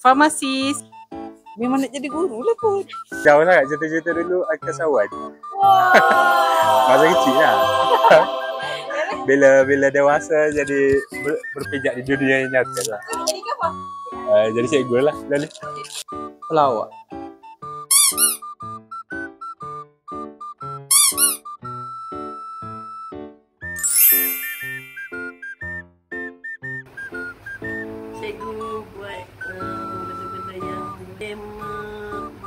farmasis. Memang nak jadi guru lah pun. Jauh lah cerita-cerita dulu angkasawan. Masa kecil lah. Bila dewasa jadi berpijak di dunia yang nyata lah. Jadi apa? Jadi cikgu lah. Pelawak. Cikgu buat benda-benda yang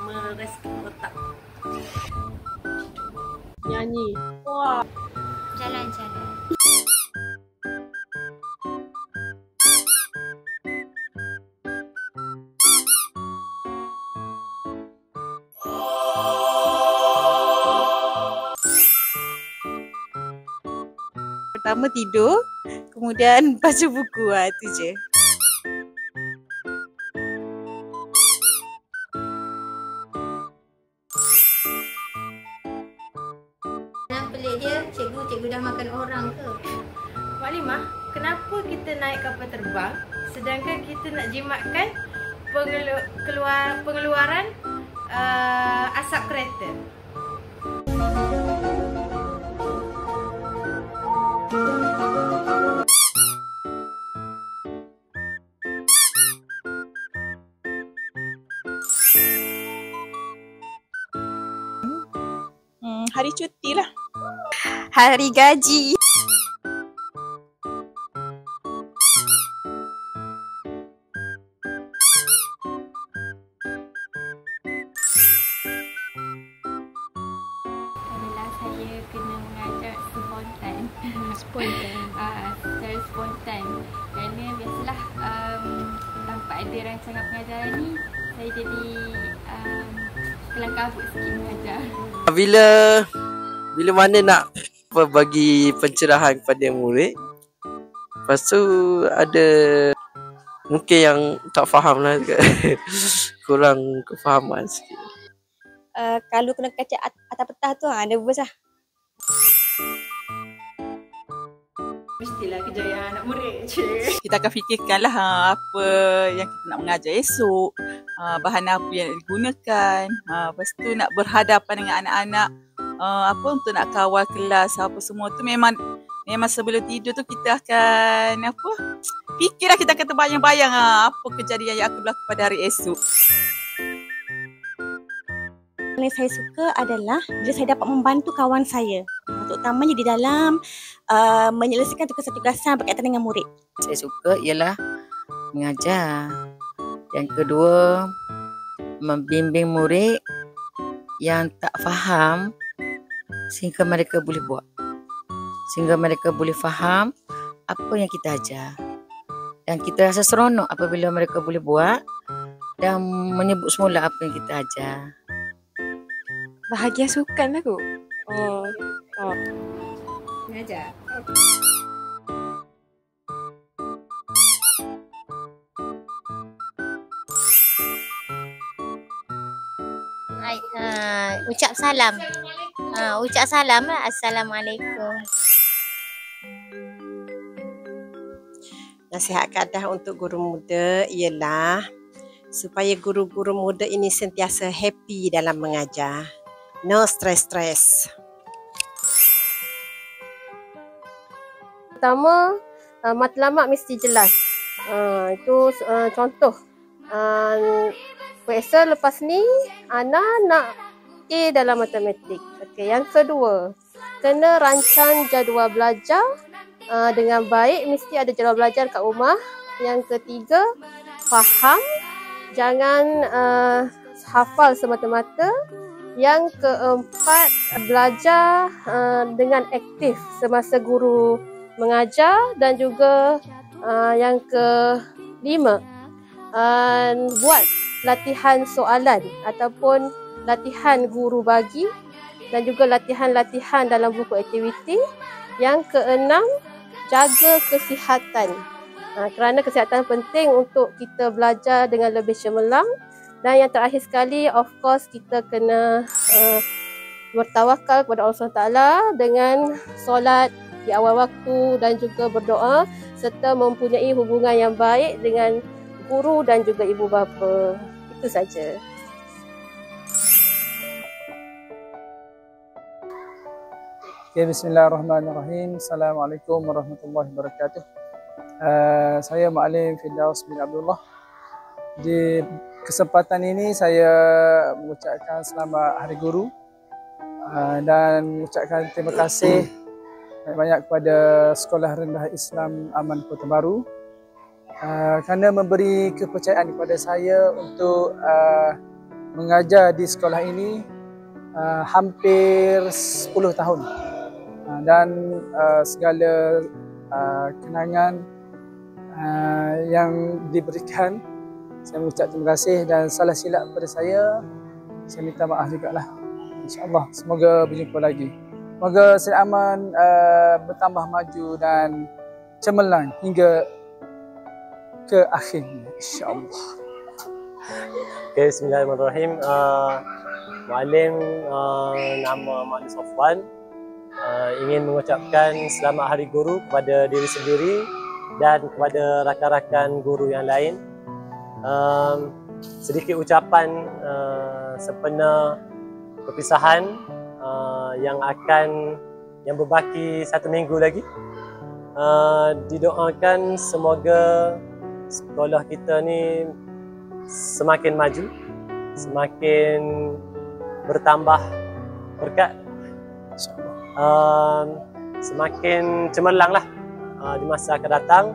merespon otak. Nyanyi. Wah. Jalan-jalan. Pertama tidur, kemudian baca buku. Itu je. Yang pelik dia, cikgu dah makan orang ke? Maklimah, kenapa kita naik kapal terbang sedangkan kita nak jimatkan pengeluaran asap kereta? Hari cuti lah. Hari gaji. Adalah saya kena mengajar spontan. Secara spontan. Kerana biasalah tanpa ada rancangan pengajaran ni, saya jadi kelang kabut sikit mengajar. Bila mana nak bagi pencerahan kepada murid, lepas tu ada mungkin yang tak faham lah kurang kefahaman sikit. Kalau kena kaca atas petah tu nervous lah. Mestilah kejayaan anak murid. Kita akan fikirkanlah apa yang kita nak mengajar esok, bahan apa yang digunakan. Lepas tu nak berhadapan dengan anak-anak, untuk nak kawal kelas apa semua tu memang sebelum tidur tu kita akan fikirlah, kita akan terbayang-bayang apa kejadian yang akan berlaku pada hari esok. Yang saya suka adalah bila saya dapat membantu kawan saya, terutamanya di dalam menyelesaikan tugasan-tugasan berkaitan dengan murid. Saya suka ialah mengajar. Yang kedua, membimbing murid yang tak faham sehingga mereka boleh buat. Sehingga mereka boleh faham apa yang kita ajar. Dan kita rasa seronok apabila mereka boleh buat dan menyebut semula apa yang kita ajar. Bahagian sukan lah kot. Mengajar. Ucap salam. Ucap salam lah. Assalamualaikum. Nasihat kadah untuk guru muda ialah supaya guru-guru muda ini sentiasa happy dalam mengajar. No stress. Pertama, matlamat mesti jelas. Itu contoh. Biasa lepas ni, Ana nak A dalam matematik. Okay. Yang kedua, kena rancang jadual belajar dengan baik. Mesti ada jadual belajar kat rumah. Yang ketiga, faham. Jangan hafal semata-mata. Yang keempat, belajar dengan aktif semasa guru mengajar. Dan juga yang kelima, buat latihan soalan ataupun latihan guru bagi dan juga latihan-latihan dalam buku aktiviti. Yang keenam, jaga kesihatan. Kerana kesihatan penting untuk kita belajar dengan lebih cemerlang. Dan yang terakhir sekali, of course kita kena bertawakal kepada Allah SWT dengan solat di awal waktu dan juga berdoa serta mempunyai hubungan yang baik dengan guru dan juga ibu bapa. Itu saja. Okay, bismillahirrahmanirrahim. Assalamualaikum warahmatullahi wabarakatuh. Saya Ma'alim Firdaus bin Abdullah. Di kesempatan ini saya mengucapkan selamat Hari Guru dan mengucapkan terima kasih banyak kepada Sekolah Rendah Islam Aman Kota Baru kerana memberi kepercayaan kepada saya untuk mengajar di sekolah ini hampir 10 tahun. Dan segala kenangan yang diberikan, saya mengucap terima kasih, dan salah silap pada saya minta maaf juga lah. InsyaAllah semoga berjumpa lagi. Semoga Said Aman bertambah maju dan cemerlang hingga ke akhirnya, insyaAllah. Okay, bismillahirrahmanirrahim. Muallim nama Muallim Safwan. Ingin mengucapkan selamat Hari Guru kepada diri sendiri dan kepada rakan-rakan guru yang lain. Sedikit ucapan sempena perpisahan yang berbaki 1 minggu lagi. Didoakan semoga sekolah kita ni semakin maju, semakin bertambah berkat, semakin cemerlang lah di masa akan datang,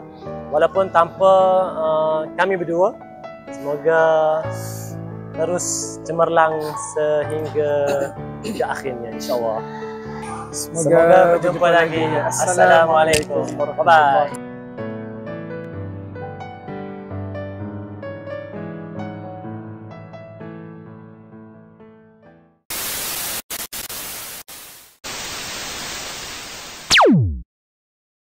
walaupun tanpa kami berdua. Semoga terus cemerlang sehingga ke akhirnya, insyaAllah. Semoga berjumpa lagi. Assalamualaikum. Bye-bye.